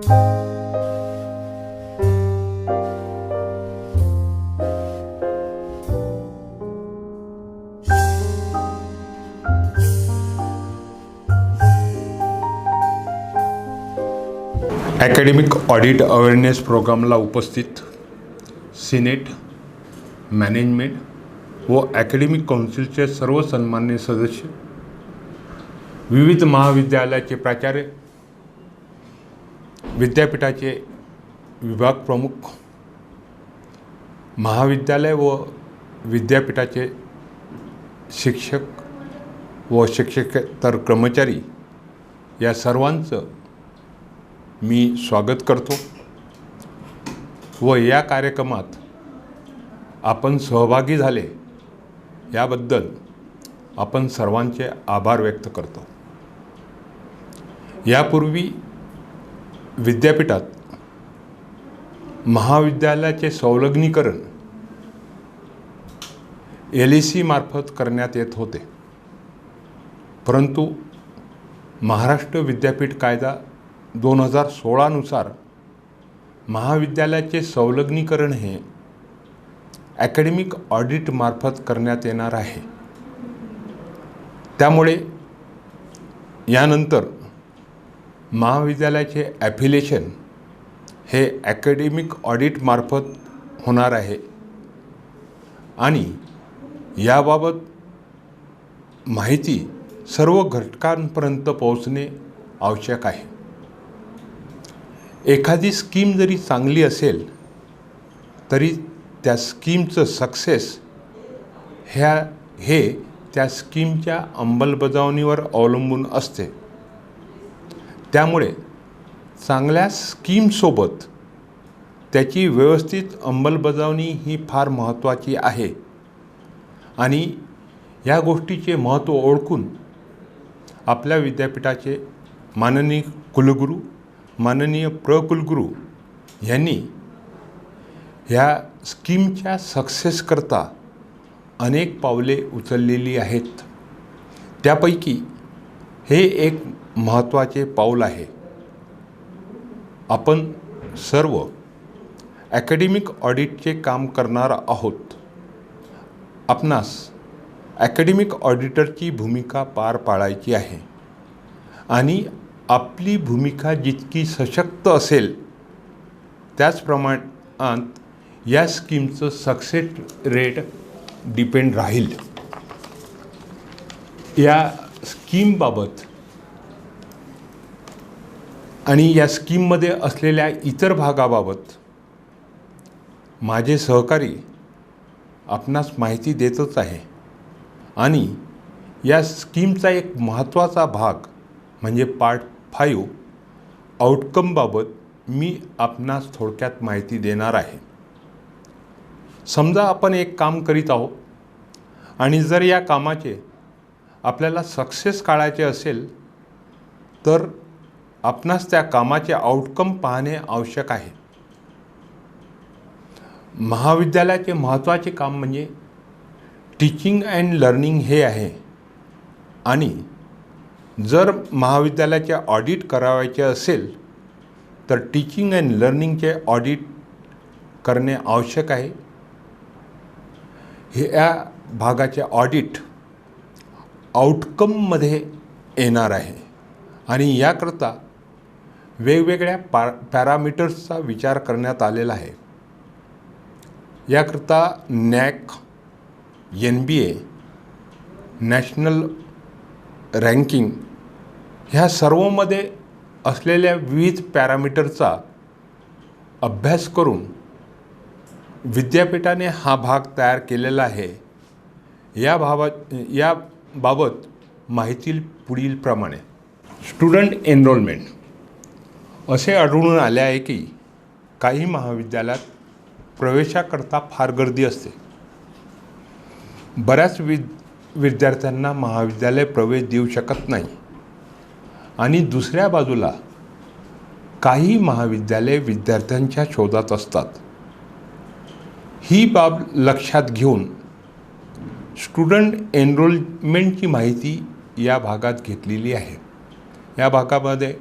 Academic audit awareness प्रोग्रामला उपस्थित Senate, management व ॲकॅडमिक काउन्सिलचे सर्व सन्माननीय सदस्य, विविध महाविद्यालयाचे प्राचार्य, विद्यापीठाचे विभाग प्रमुख, महाविद्यालय व विद्यापीठाचे शिक्षक व शिक्षकेतर कर्मचारी या सर्वांचं मी स्वागत करतो व या कार्यक्रमात आपण सहभागी झाले याबद्दल आपण सर्वांचे आभार व्यक्त करतो। यापूर्वी विद्यापीठात महाविद्यालयाचे संलग्नीकरण LEC मार्फत करण्यात येत होते, परंतु महाराष्ट्र विद्यापीठ कायदा 2016 नुसार महाविद्यालयाचे संलग्नीकरण हे ॲकॅडमिक ऑडिट मार्फत करण्यात येणार आहे। त्यामुळे यानंतर महाविद्यालयाचे ॲफिलिएशन हे ॲकॅडमिक ऑडिट मार्फत होणार आहे आणि याबाबत माहिती सर्व घटकांपर्यंत पोहोचणे आवश्यक आहे। एखादी स्कीम जरी चांगली असेल तरी त्या स्कीमचं सक्सेस हे त्या स्कीमच्या अंमलबजावणीवर अवलंबून असते। त्यामुळे चांगल्या स्कीमसोबत त्याची व्यवस्थित अंमलबजावणी ही फार महत्त्वाची आहे आणि या गोष्टीचे महत्त्व ओळखून आपल्या विद्यापीठाचे माननीय कुलगुरू, माननीय प्रकुलगुरू यांनी ह्या स्कीमच्या सक्सेसकरता अनेक पावले उचललेली आहेत। त्यापैकी हे एक महत्त्वाचे पाऊल आहे। आपण सर्व ॲकॅडमिक ऑडिटचे काम करणार आहोत। आपणास ॲकॅडमिक ऑडिटरची भूमिका पार पाडायची आहे आणि आपली भूमिका जितकी सशक्त असेल त्याचप्रमाणात या स्कीमचं सक्सेस रेट डिपेंड राहील। या स्कीमबाबत आणि या स्कीममध्ये असलेल्या इतर भागाबाबत माझे सहकारी आपणास माहिती देतच आहे आणि या स्कीमचा एक महत्त्वाचा भाग म्हणजे पार्ट 5 आउटकमबाबत मी आपणास थोडक्यात माहिती देणार आहे। समजा आपण एक काम करीत आहोत आणि जर या कामाचे आपल्याला सक्सेस काढायचे असेल तर आपणास त्या कामाचे आउटकम पाहणे आवश्यक आहे। महाविद्यालयाचे महत्त्वाचे काम म्हणजे टीचिंग अँड लर्निंग हे आहे आणि जर महाविद्यालयाचे ऑडिट करावायचे असेल तर टीचिंग अँड लर्निंगचे ऑडिट करणे आवश्यक आहे। या भागाचे ऑडिट आउटकममध्ये येणार आहे आणि याकरता वेगवेगळ्या पॅरामीटर्सचा विचार करण्यात आलेला आहे। याकरता NAAC, NBA, नॅशनल रँकिंग ह्या सर्वमध्ये असलेल्या विविध पॅरामीटरचा अभ्यास करून विद्यापीठाने हा भाग तयार केलेला आहे। याबाबत माहिती पुढील प्रमाणे स्टुडंट एनरोलमेंट असे आढळून आले आहे की काही महाविद्यालयात प्रवेशाकरता फार गर्दी असते। बऱ्याच विद्यार्थ्यांना महाविद्यालय प्रवेश देऊ शकत नाही आणि दुसऱ्या बाजूला काही महाविद्यालय विद्यार्थ्यांच्या शोधात असतात। ही बाब लक्षात घेऊन स्टुडंट एनरोलमेंटची माहिती या भागात घेतलेली आहे। या भागामध्ये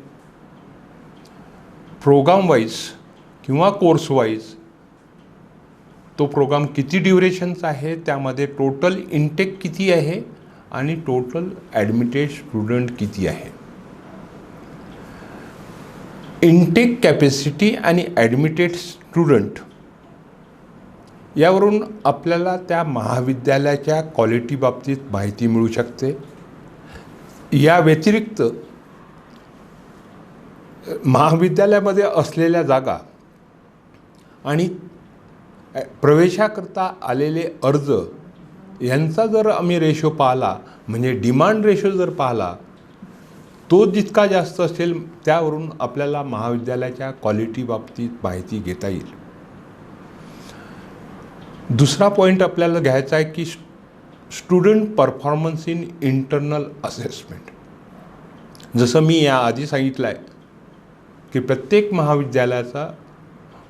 प्रोग्राम वाईज किंवा कोर्स वाईज तो प्रोग्राम किती ड्युरेशनचा आहे, त्यामध्ये टोटल इनटेक किती आहे आणि टोटल ॲडमिटेड स्टुडंट किती आहे. इनटेक कॅपॅसिटी आणि ॲडमिटेड स्टुडंट यावरून आपल्याला त्या महाविद्यालयाच्या क्वालिटी बाबतीत माहिती मिळू शकते. या व्यतिरिक्त महाविद्यालयामध्ये असलेल्या जागा आणि प्रवेशाकरता आलेले अर्ज यांचा जर आम्ही रेशो पाहिला, म्हणजे डिमांड रेशो जर पाहिला, तो जितका जास्त असेल त्यावरून आपल्याला महाविद्यालयाच्या क्वालिटी बाबतीत माहिती घेता येईल. दुसरा पॉईंट आपल्याला घ्यायचा आहे की student performance in internal assessment. जसं मी याआधी सांगितलं आहे की प्रत्येक महाविद्यालयाचा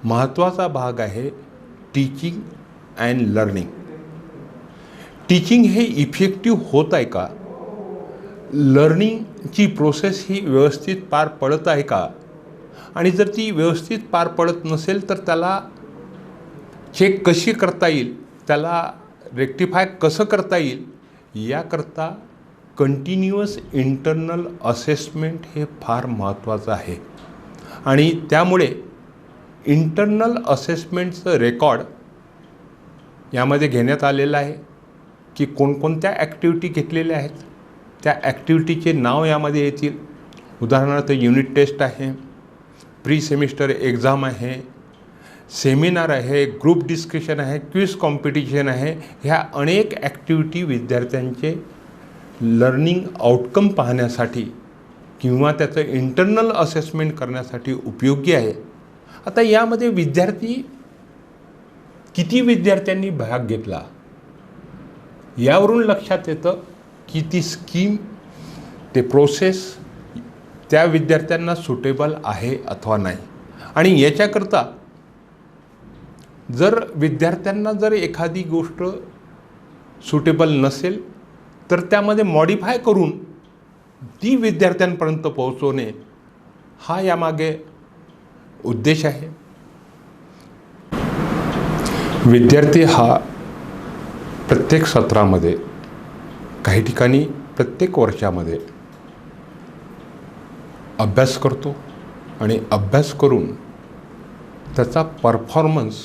महत्त्वाचा भाग आहे टीचिंग अँड लर्निंग. टीचिंग हे इफेक्टिव्ह होत आहे का, लर्निंगची प्रोसेस ही व्यवस्थित पार पडत आहे का, आणि जर ती व्यवस्थित पार पडत नसेल तर त्याला चेक कशी करता येईल, त्याला रेक्टिफाय कसं करता येईल, याकरता कंटिन्युअस इंटरनल असेसमेंट हे फार महत्त्वाचं आहे. आणि त्यामुळे इंटरनल असेसमेंटचं रेकॉर्ड यामध्ये घेण्यात आलेलं आहे की कोणकोणत्या ॲक्टिव्हिटी घेतलेल्या आहेत, त्या ॲक्टिव्हिटीचे नाव यामध्ये येतील. उदाहरणार्थ युनिट टेस्ट आहे, प्री सेमिस्टर एक्झाम आहे, सेमिनार आहे, ग्रुप डिस्कशन आहे, क्विज कॉम्पिटिशन आहे. ह्या अनेक ॲक्टिव्हिटी विद्यार्थ्यांचे लर्निंग आउटकम पाहण्यासाठी किंवा त्याचं इंटरनल असेसमेंट करण्यासाठी उपयोगी आहे. आता यामध्ये किती विद्यार्थ्यांनी भाग घेतला यावरून लक्षात येतं की ती स्कीम, ते प्रोसेस त्या विद्यार्थ्यांना सुटेबल आहे अथवा नाही. आणि याच्याकरता जर विद्यार्थ्यांना जर एखादी गोष्ट सुटेबल नसेल तर त्यामध्ये मॉडिफाय करून ती विद्यार्थ्यांपर्यंत पोहोचवणे हा यामागे उद्देश आहे. विद्यार्थी हा प्रत्येक सत्रामध्ये, काही ठिकाणी प्रत्येक वर्षामध्ये अभ्यास करतो आणि अभ्यास करून त्याचा परफॉर्मन्स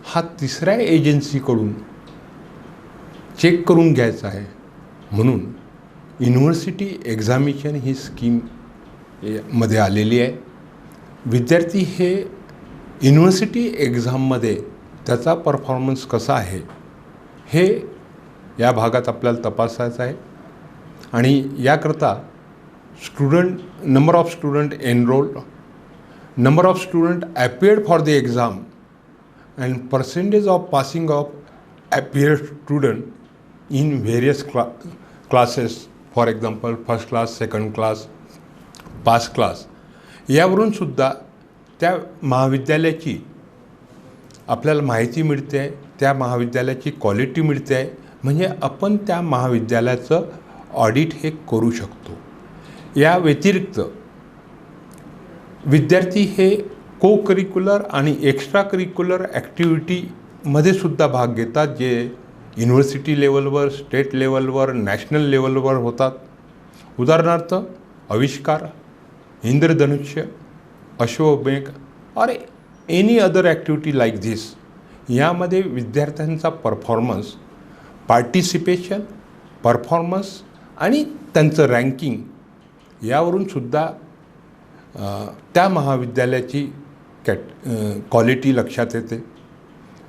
हा तिसऱ्या एजन्सीकडून चेक करून घ्यायचा आहे. म्हणून युनिव्हर्सिटी एक्झामिनेशन ही स्कीम मध्ये आलेली आहे. विद्यार्थी हे युनिव्हर्सिटी एक्झाममध्ये त्याचा परफॉर्मन्स कसा आहे हे या भागात आपल्याला तपासायचं आहे. आणि याकरता number of student enrolled, number of student appeared for the exam and percentage of passing of appeared student in various classes, for example first class, second class, pass class, यावरून सुद्धा त्या महाविद्यालयाची आपल्याला माहिती मिळते आहे, त्या महाविद्यालयाची क्वालिटी मिळते आहे. म्हणजे आपण त्या महाविद्यालयाचं ऑडिट हे करू शकतो. या व्यतिरिक्त विद्यार्थी हे को करिक्युलर आणि एक्स्ट्रा करिक्युलर ॲक्टिव्हिटीमध्ये सुद्धा भाग घेतात, जे युनिव्हर्सिटी लेवलवर, स्टेट लेवलवर, नॅशनल लेवलवर होतात. उदाहरणार्थ आविष्कार, इंद्रधनुष्य, अश्वमेघ और any other activity like this. यामध्ये विद्यार्थ्यांचा परफॉर्मन्स, पार्टिसिपेशन, परफॉर्मन्स आणि त्यांचं रँकिंग यावरून सुद्धा त्या महाविद्यालयाची क्वालिटी लक्षात येते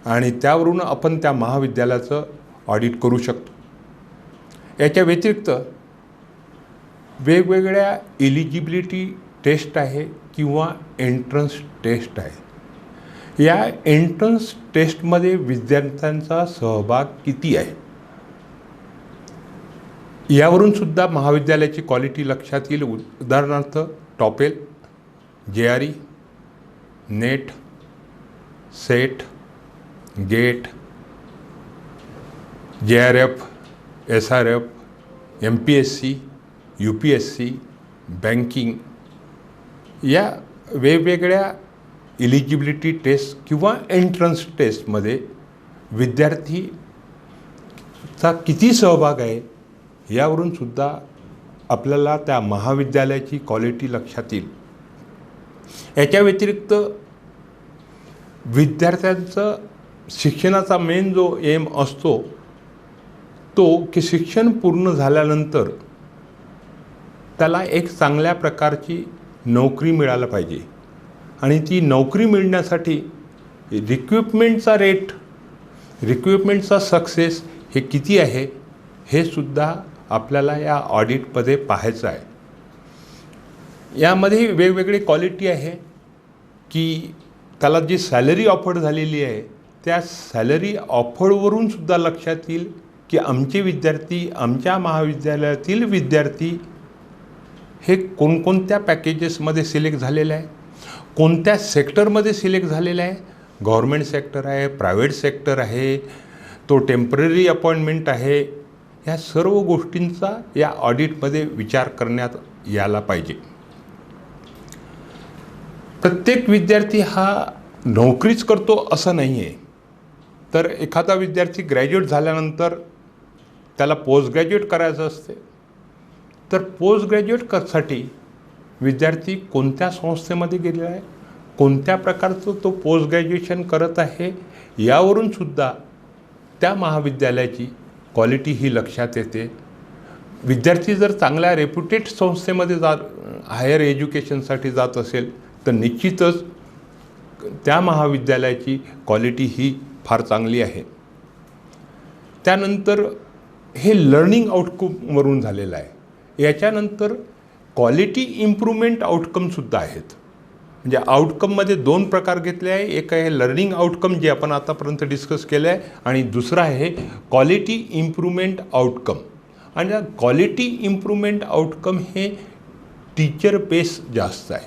आणि त्यावरून आपण त्या महाविद्यालयाचं ऑडिट करू शकतो. याच्या व्यतिरिक्त वेगवेगळ्या एलिजिबिलिटी टेस्ट आहे किंवा एंट्रन्स टेस्ट आहे. या एंट्रन्स टेस्टमध्ये विद्यार्थ्यांचा सहभाग किती आहे यावरून सुद्धा महाविद्यालयाची क्वालिटी लक्षात येईल. उदाहरणार्थ TOEFL, JRE, NET, SET, GATE, JRF, SRF, MPSC, UPSC, banking, या वेगवेगळ्या इलिजिबिलिटी टेस्ट किंवा एंट्रन्स टेस्टमध्ये विद्यार्थीचा किती सहभाग आहे यावरून सुद्धा आपल्याला त्या महाविद्यालयाची क्वालिटी लक्षात येईल. याच्या व्यतिरिक्त विद्यार्थ्यांचं शिक्षणाचा मेन जो एम असतो तो की शिक्षण पूर्ण झाल्यानंतर त्याला एक चांगल्या प्रकारची नोकरी मिळायला पाहिजे आणि ती नोकरी मिळण्यासाठी रिक्रुटमेंटचा सक्सेस हे किती आहे हे सुद्धा आपल्याला या ऑडिटमध्ये पाहायचं आहे. यामध्ये वेगवेगळी क्वालिटी आहे की त्याला जी सॅलरी ऑफर झालेली आहे त्या सॅलरी ऑफरवरून सुद्धा लक्षात येईल की आमचे विद्यार्थी, आमच्या महाविद्यालयातील विद्यार्थी हे कोणकोणत्या पॅकेजेसमध्ये सिलेक्ट झालेले आहे, कोणत्या सेक्टरमध्ये सिलेक्ट झालेलं आहे. गव्हर्मेंट सेक्टर आहे, प्रायव्हेट सेक्टर आहे, तो टेम्पररी अपॉइंटमेंट आहे. ह्या सर्व गोष्टींचा या ऑडिटमध्ये विचार करण्यात यायला पाहिजे. प्रत्येक विद्यार्थी हा नोकरीच करतो असं नाही आहे. तर एखादा विद्यार्थी ग्रॅज्युएट झाल्यानंतर त्याला पोस्ट ग्रॅज्युएट करायचं असते. तर पोस्ट ग्रॅज्युएटसाठी विद्यार्थी कोणत्या संस्थेमध्ये गेलेला आहे, कोणत्या प्रकारचं तो पोस्ट ग्रॅज्युएशन करत आहे यावरून सुद्धा त्या महाविद्यालयाची क्वालिटी ही लक्षात येते. विद्यार्थी जर चांगल्या रेप्युटेड संस्थेमध्ये हायर एज्युकेशनसाठी जात असेल तर निश्चितच त्या महाविद्यालयाची क्वालिटी ही फार चांगली आहे. त्यानंतर हे लर्निंग आउटकमवरून झालेलं आहे. याच्यानंतर क्वालिटी इम्प्रूव्हमेंट आउटकमसुद्धा आहेत. म्हणजे आउटकममध्ये दोन प्रकार घेतले आहे. एक आहे लर्निंग आउटकम जे आपण आतापर्यंत डिस्कस केलं आहे आणि दुसरं आहे क्वालिटी इम्प्रूव्हमेंट आउटकम. आणि क्वालिटी इम्प्रूव्हमेंट आउटकम हे टीचर बेस जास्त आहे.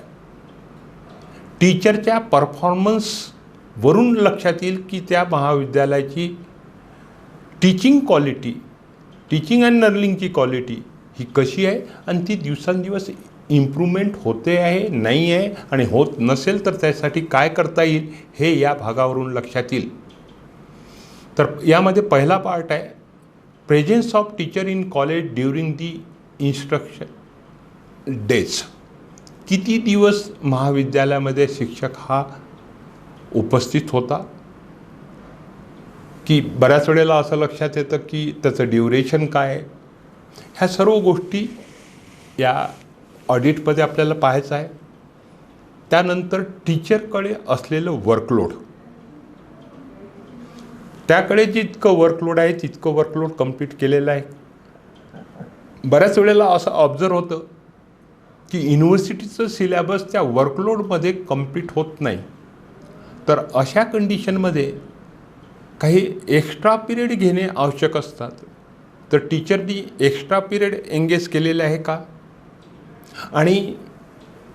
टीचरच्या परफॉर्मन्सवरून लक्षात येईल की त्या महाविद्यालयाची टीचिंग क्वालिटी, टीचिंग अँड लर्निंगची क्वालिटी ही कशी आहे आणि ती दिवसेंदिवस इम्प्रूव्हमेंट होते आहे, नाही आहे आणि होत नसेल तर त्यासाठी काय करता येईल हे या भागावरून लक्षात येईल. तर यामध्ये पहिला पार्ट आहे presence of teacher in college during the instruction days. किती दिवस महाविद्यालयामध्ये शिक्षक हा उपस्थित होता, की बऱ्याच वेळेला असं लक्षात येतं की त्याचं ड्युरेशन काय आहे. ह्या सर्व गोष्टी या ऑडिटमध्ये आपल्याला पाहायचं आहे. त्यानंतर टीचरकडे असलेलं वर्कलोड, त्याकडे जितकं वर्कलोड आहे तितकं वर्कलोड कंप्लीट केलेलं आहे. बऱ्याच वेळेला असं ऑब्झर्व होतं की युनिव्हर्सिटीचं सिलेबस त्या वर्कलोडमध्ये कंप्लीट होत नाही. तर अशा कंडिशनमध्ये काही एक्स्ट्रा पिरियड घेणे आवश्यक असतात. तर टीचरनी एक्स्ट्रा पिरियड एंगेज केलेले आहे का आणि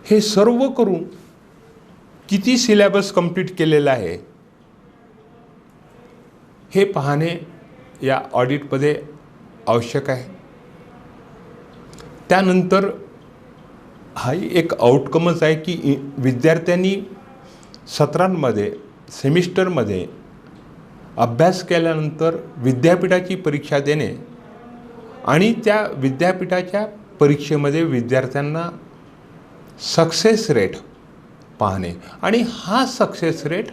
हे सर्व करून किती सिलेबस कंप्लीट केलेलं आहे हे पाहणे या ऑडिटमध्ये आवश्यक आहे. त्यानंतर हाही एक आउटकमच आहे की विद्यार्थ्यांनी सत्रांमध्ये, सेमिस्टरमध्ये अभ्यास केल्यानंतर विद्यापीठाची परीक्षा देणे आणि त्या विद्यापीठाच्या परीक्षेमध्ये विद्यार्थ्यांना सक्सेस रेट पाहणे आणि हा सक्सेस रेट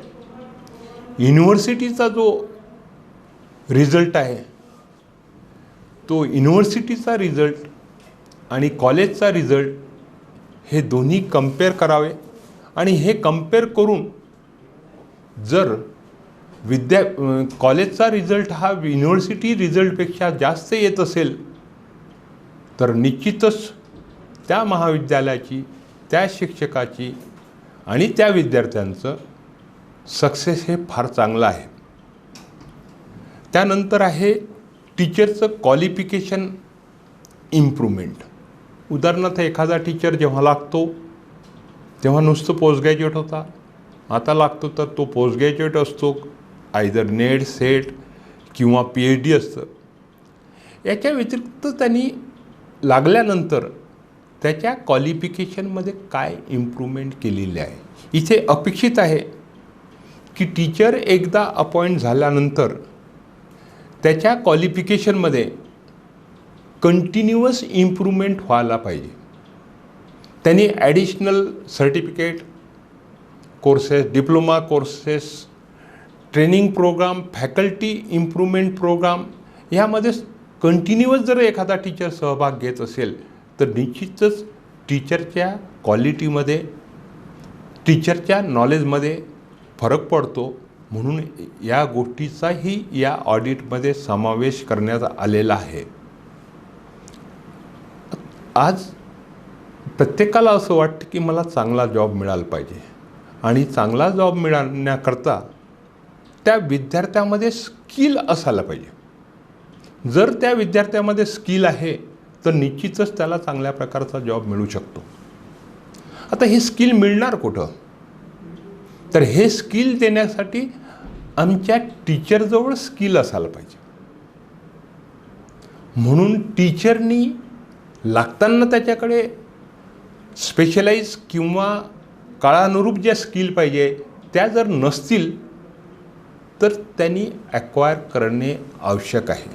युनिव्हर्सिटीचा जो रिझल्ट आहे तो युनिव्हर्सिटीचा रिझल्ट आणि कॉलेजचा रिझल्ट हे दोन्ही कंपेअर करावे आणि हे कंपेअर करून जर कॉलेजचा रिझल्ट हा युनिव्हर्सिटी रिझल्टपेक्षा जास्त येत असेल तर निश्चितच त्या महाविद्यालयाची, त्या शिक्षकाची आणि त्या विद्यार्थ्यांचं सक्सेस हे फार चांगलं आहे. त्यानंतर आहे टीचरचं क्वालिफिकेशन इम्प्रूव्हमेंट. उदाहरणार्थ एखादा टीचर जेव्हा लागतो तेव्हा नुसतं पोस्ट ग्रॅज्युएट होता, आता लागतो तर तो पोस्ट ग्रॅज्युएट असतो, आयदर नेट, सेट किंवा PhD असतं. याच्या व्यतिरिक्त त्यांनी लागल्यानंतर त्याच्या क्वालिफिकेशनमध्ये काय इम्प्रूव्हमेंट केलेली आहे. इथे अपेक्षित आहे की टीचर एकदा अपॉइंट झाल्यानंतर त्याच्या क्वालिफिकेशनमध्ये कंटिन्युअस इम्प्रूव्हमेंट व्हायला पाहिजे. त्यांनी additional certificate courses, diploma courses, training programme, faculty improvement programme ह्यामध्ये कंटिन्युअस जर एखादा टीचर सहभाग घेत असेल तर निश्चितच टीचरच्या क्वालिटीमध्ये, टीचरच्या नॉलेजमध्ये फरक पडतो. म्हणून या गोष्टीचाही या ऑडिटमध्ये समावेश करण्यात आलेला आहे. आज प्रत्येकाला असं वाटतं की मला चांगला जॉब मिळाला पाहिजे आणि चांगला जॉब मिळवण्याकरता त्या विद्यार्थ्यामध्ये स्किल असायला पाहिजे. जर त्या विद्यार्थ्यामध्ये स्किल आहे तर निश्चितच त्याला चांगल्या प्रकारचा जॉब मिळू शकतो. आता हे स्किल मिळणार कुठं? तर हे स्किल देण्यासाठी आमच्या टीचरजवळ स्किल असायला पाहिजे. म्हणून टीचरनी लागताना त्याच्याकडे स्पेशलाइज किंवा काळानुरूप ज्या स्किल पाहिजे त्या जर नसतील तर त्यांनी ॲक्वायर करणे आवश्यक आहे.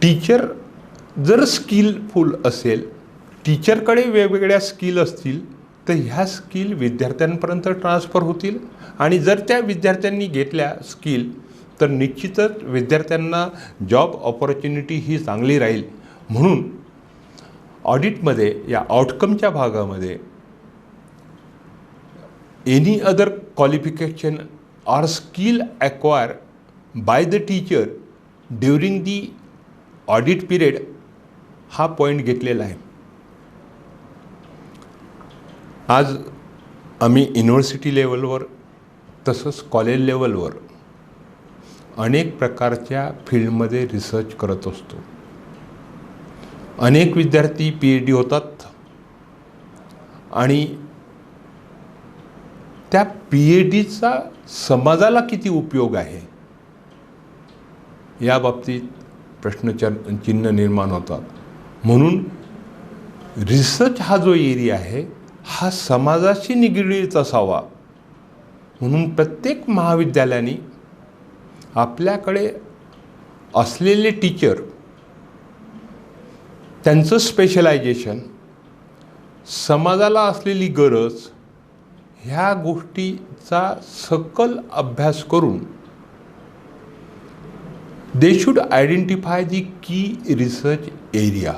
टीचर जर स्किलफुल असेल, टीचरकडे वेगवेगळ्या स्किल असतील तर ह्या स्किल विद्यार्थ्यांपर्यंत ट्रान्सफर होतील आणि जर त्या विद्यार्थ्यांनी घेतल्या स्किल तर निश्चितच विद्यार्थ्यांना जॉब ऑपॉर्च्युनिटी ही चांगली राहील. म्हणून ऑडिटमध्ये या आउटकमच्या भागामध्ये any other qualification or skill acquired by the teacher during the audit period हा पॉईंट घेतलेला आहे. आज आम्ही युनिव्हर्सिटी लेवलवर तसंच कॉलेज लेवलवर अनेक प्रकारच्या फील्डमध्ये रिसर्च करत असतो. अनेक विद्यार्थी PhD होतात आणि त्या PhDचा समाजाला किती उपयोग आहे या बाबतीत प्रश्नचिन्ह निर्माण होतात. म्हणून रिसर्च हा जो एरिया आहे हा समाजाशी निगडीत असावा. म्हणून प्रत्येक महाविद्यालयाने आपल्याकडे असलेले टीचर, त्यांचं स्पेशलायझेशन, समाजाला असलेली गरज ह्या गोष्टीचा सकल अभ्यास करून दे शुड आयडेंटिफाय दी की रिसर्च एरिया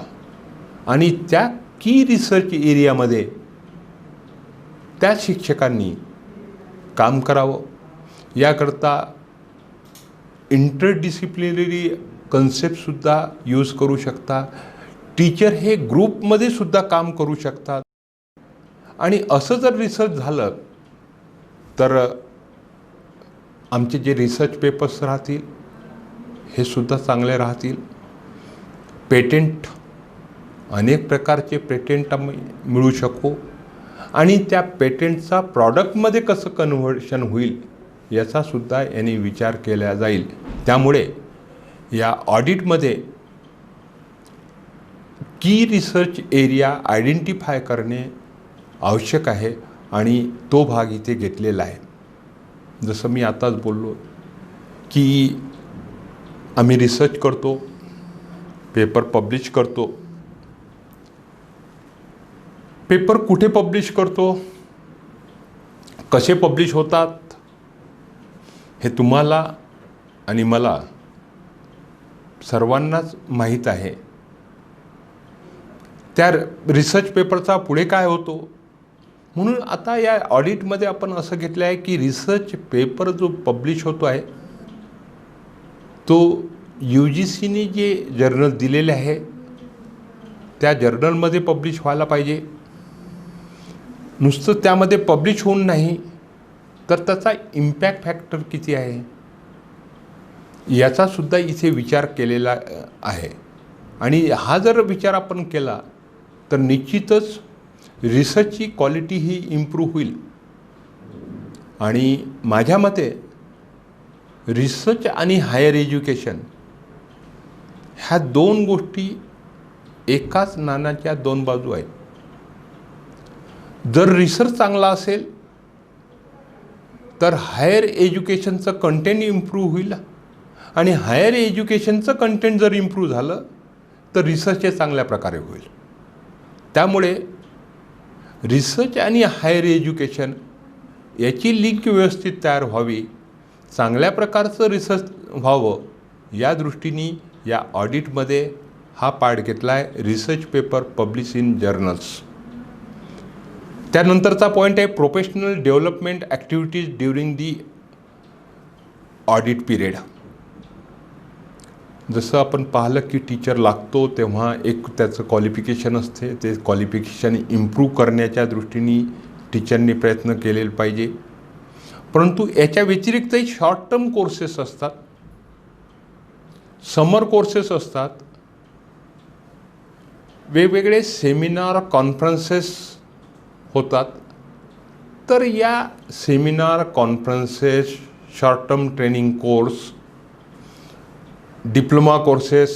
आणि त्या की रिसर्च एरियामध्ये त्या शिक्षकांनी काम करावं. याकरता इंटरडिसिप्लिनरी कन्सेप्टसुद्धा यूज करू शकता. टीचर हे ग्रुपमध्ये सुद्धा काम करू शकतात आणि असं जर रिसर्च झालं तर आमचे जे रिसर्च पेपर्स राहतील हे सुद्धा चांगले राहतील. पेटेंट, अनेक प्रकारचे पेटेंट आम्ही मिळू शकू आणि त्या पेटेंटचा प्रॉडक्टमध्ये कसं कन्व्हर्शन होईल याचासुद्धा यांनी विचार केला जाईल. त्यामुळे या ऑडिटमध्ये की रिसर्च एरिया आयडेंटिफाय करणे आवश्यक आहे आणि तो भाग इथे घेतलेला आहे. जसं मी आताच बोललो की आम्ही रिसर्च करतो, पेपर पब्लिश करतो. पेपर कुठे पब्लिश करतो, कसे पब्लिश होतात हे तुम्हाला आणि मला सर्वांनाच माहीत आहे. त्या रिसर्च पेपरचा पुढे काय होतो. म्हणून आता या ऑडिटमध्ये आपण असं घेतलं आहे की रिसर्च पेपर जो पब्लिश होतो आहे तो UGCने जे जर्नल दिलेले आहे त्या जर्नलमध्ये पब्लिश व्हायला पाहिजे. नुसतं त्यामध्ये पब्लिश होऊन नाही तर त्याचा इम्पॅक्ट फॅक्टर किती आहे याचासुद्धा इथे विचार केलेला आहे. आणि हा जर विचार आपण केला तर निश्चितच रिसर्चची क्वालिटी ही इम्प्रूव्ह होईल. आणि माझ्या मते रिसर्च आणि हायर एज्युकेशन ह्या दोन गोष्टी एकाच नाण्याच्या दोन बाजू आहेत. जर रिसर्च चांगला असेल तर हायर एज्युकेशनचं कंटेंट इम्प्रूव्ह होईल, आणि हायर एज्युकेशनचं कंटेंट जर इम्प्रूव्ह झालं तर रिसर्च हे चांगल्या प्रकारे होईल. त्यामुळे रिसर्च आणि हायर एज्युकेशन याची लिंक व्यवस्थित तयार व्हावी, चांगल्या प्रकारचं रिसर्च व्हावं, या दृष्टीने या ऑडिटमध्ये हा पार्ट घेतला आहे, research paper publish in journals. त्यानंतरचा पॉईंट आहे professional development activities during the audit period. जसं आपण पाहिलं की टीचर लागतो तेव्हा एक त्याचं क्वालिफिकेशन असते, ते क्वालिफिकेशन इम्प्रूव्ह करण्याच्या दृष्टीने टीचरनी प्रयत्न केलेला पाहिजे. परंतु याच्या व्यतिरिक्तही शॉर्ट टर्म कोर्सेस असतात, समर कोर्सेस असतात, वेगवेगळे सेमिनार कॉन्फरन्सेस होतात. तर या seminar conferences, short term training course, diploma courses,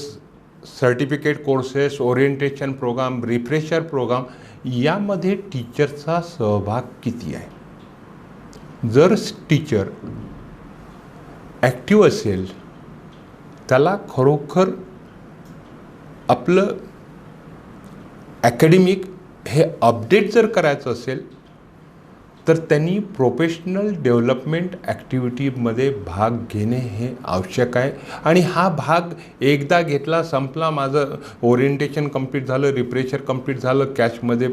certificate courses, orientation programme, refresher programme यामध्ये टीचरचा सहभाग किती आहे? जर टीचर ॲक्टिव्ह असेल, त्याला खरोखर आपलं ॲकॅडमिक हे अपडेट जर करायचं असेल तर त्यांनी प्रोफेशनल डेव्हलपमेंट ॲक्टिव्हिटीमध्ये भाग घेणे हे आवश्यक आहे. आणि हा भाग एकदा घेतला, संपला, माझं ओरिएंटेशन कंप्लीट झालं, रिफ्रेशर कंप्लीट झालं, कॅशमध्ये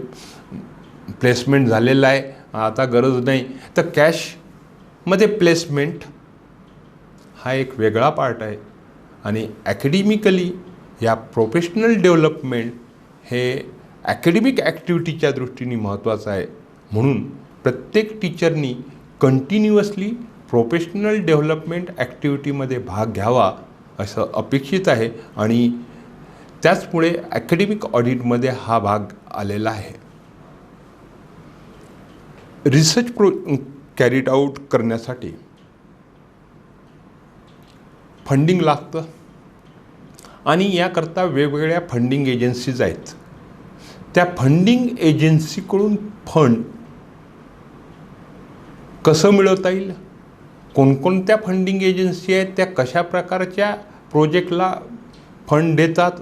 प्लेसमेंट झालेलं आहे, आता गरज नाही, तर कॅशमध्ये प्लेसमेंट हा एक वेगळा पार्ट आहे. आणि ॲकॅडमिकली या प्रोफेशनल डेव्हलपमेंट हे ॲकॅडमिक ॲक्टिव्हिटीच्या दृष्टीने महत्त्वाचं आहे. म्हणून प्रत्येक टीचरनी कंटिन्युअसली प्रोफेशनल डेव्हलपमेंट ॲक्टिव्हिटीमध्ये भाग घ्यावा असं अपेक्षित आहे. आणि त्याचमुळे ॲकॅडमिक ऑडिटमध्ये हा भाग आलेला आहे. रिसर्च कॅरीड आऊट करण्यासाठी फंडिंग लागतं, आणि याकरता वेगवेगळ्या फंडिंग एजन्सीज आहेत. त्या फंडिंग एजन्सीकडून फंड कसं मिळवता येईल, कोणकोणत्या फंडिंग एजन्सी आहेत, त्या कशा प्रकारच्या प्रोजेक्टला फंड देतात,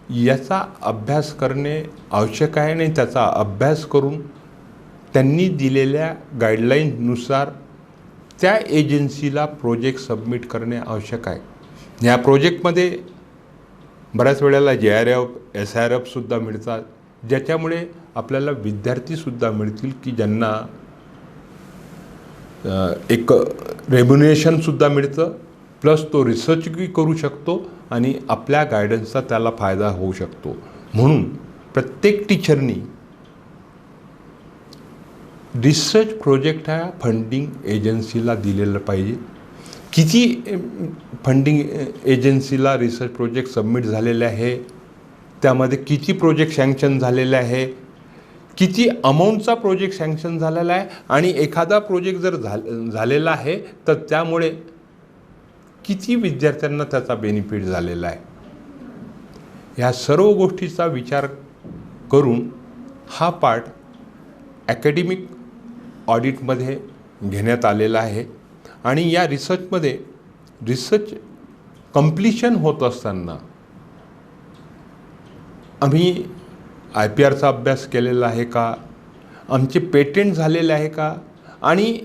याचा अभ्यास करणे आवश्यक आहे. आणि त्याचा अभ्यास करून त्यांनी दिलेल्या गाईडलाईननुसार त्या एजन्सीला प्रोजेक्ट सबमिट करणे आवश्यक आहे. या प्रोजेक्टमध्ये बऱ्याच वेळेला JRF, SRFसुद्धा मिळतात, ज्याच्यामुळे आपल्याला विद्यार्थीसुद्धा मिळतील की ज्यांना एक रेम्युनेशनसुद्धा मिळतं, प्लस तो रिसर्चही करू शकतो आणि आपल्या गायडन्सचा त्याला फायदा होऊ शकतो. म्हणून प्रत्येक टीचरनी रिसर्च प्रोजेक्ट हा फंडिंग एजन्सीला दिलेला पाहिजे. किती फंडिंग एजन्सीला रिसर्च प्रोजेक्ट सबमिट झालेले आहे, त्यामध्ये किती प्रोजेक्ट सँक्शन झालेले आहे, किती अमाऊंटचा प्रोजेक्ट सँक्शन झालेला आहे, आणि एखादा प्रोजेक्ट जर झालेला आहे तर त्यामुळे किती विद्यार्थ्यांना त्याचा बेनिफिट झालेला आहे. ह्या सर्व गोष्टीचा विचार करून हा पार्ट ॲकॅडमिक ऑडिटमध्ये घेण्यात आलेला आहे. आणि या रिसर्चमध्ये रिसर्च कंप्लिशन होत असताना आम्ही IPRचा अभ्यास केलेला आहे का, आमचे पेटेंट झालेले आहे का, आणि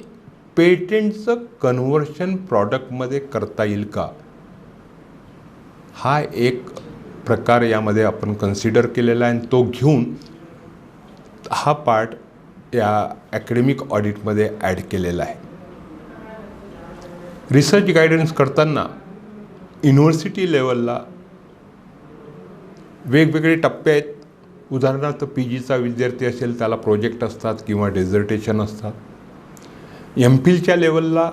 पेटेंटचं कन्व्हर्शन प्रॉडक्टमध्ये करता येईल का, हा एक प्रकार यामध्ये आपण कन्सिडर केलेला आहे. आणि तो घेऊन हा पार्ट या ॲकॅडमिक ऑडिटमध्ये ॲड केलेला आहे. रिसर्च गायडन्स करताना युनिव्हर्सिटी लेवलला वेगवेगळे टप्पे आहेत. उदाहरणार्थ PGचा विद्यार्थी असेल त्याला प्रोजेक्ट असतात किंवा डेझर्टेशन असतात. MPhilच्या लेवलला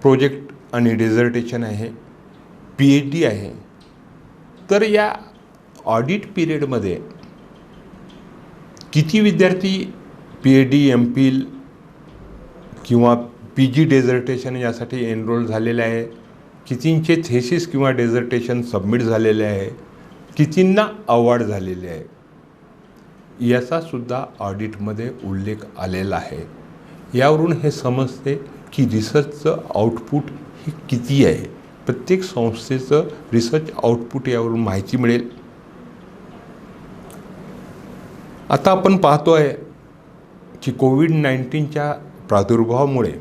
प्रोजेक्ट आणि डेझर्टेशन आहे, PhD आहे. तर या ऑडिट पिरियडमध्ये किती विद्यार्थी PhD, MPhil किंवा PG डेझर्टेशन यासाठी एनरोल झालेले आहे, कितींचे थेसिस किंवा डेझर्टेशन सबमिट झालेले आहे, कितींना अवॉर्ड झालेले आहे याचासुद्धा ऑडिटमध्ये उल्लेख आलेला आहे. यावरून हे समजते की रिसर्चचं आउटपुट हे किती आहे. प्रत्येक संस्थेचं रिसर्च आउटपुट यावरून माहिती मिळेल. आता आपण पाहतो आहे की कोविड-19च्या प्रादुर्भावामुळे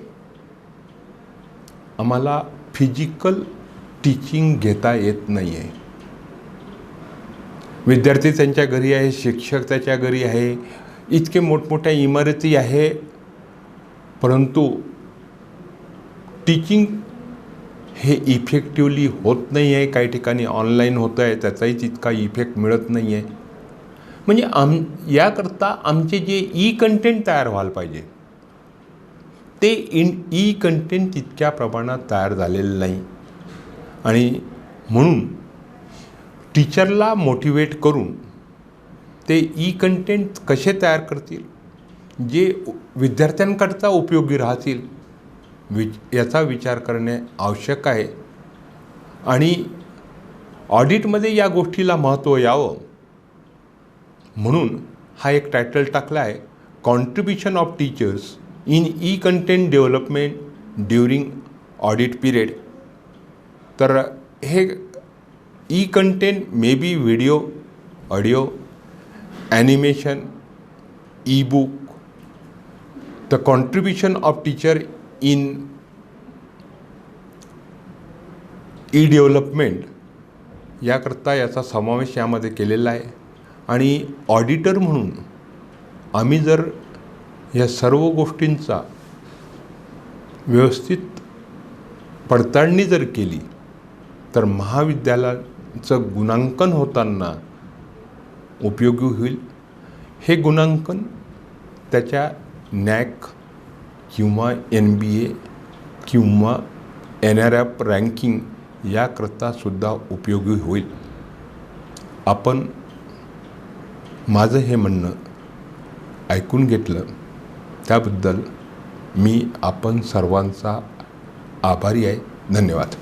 आम्हाला फिजिकल टीचिंग घेता येत नाही आहे. विद्यार्थी त्यांच्या घरी आहे, शिक्षक त्याच्या घरी आहे, इतके मोठमोठ्या इमारती आहे, परंतु टीचिंग हे इफेक्टिवली होत नाही आहे. काही ठिकाणी ऑनलाईन होतं आहे, त्याचाही तितका इफेक्ट मिळत नाही आहे. म्हणजे याकरता आमचे जे ई कंटेंट तयार व्हायला पाहिजे ते ई कंटेंट तितक्या प्रमाणात तयार झालेलं नाही. आणि म्हणून टीचरला मोटिवेट करून ते ई कंटेंट कसे तयार करतील जे विद्यार्थ्यांकरता उपयोगी राहतील याचा विचार करणे आवश्यक आहे. आणि ऑडिटमध्ये या गोष्टीला महत्त्व यावं म्हणून हा एक टायटल टाकला आहे, contribution of teachers in E content development during audit period. तर हे E content may be video, audio, animation, E book, the contribution of teacher in E development याकरता याचा समावेश यामध्ये केलेला आहे. आणि ऑडिटर म्हणून आम्ही जर या सर्व गोष्टींचा व्यवस्थित पडताळणी जर केली तर महाविद्यालयाचं गुणांकन होताना उपयोगी होईल. हे गुणांकन त्याच्या नॅक किंवा NBA किंवा NRF रँकिंग याकरतासुद्धा उपयोगी होईल. आपण माझं हे म्हणणं ऐकून घेतलं त्याबद्दल मी आपण सर्वांचा आभारी आहे. धन्यवाद.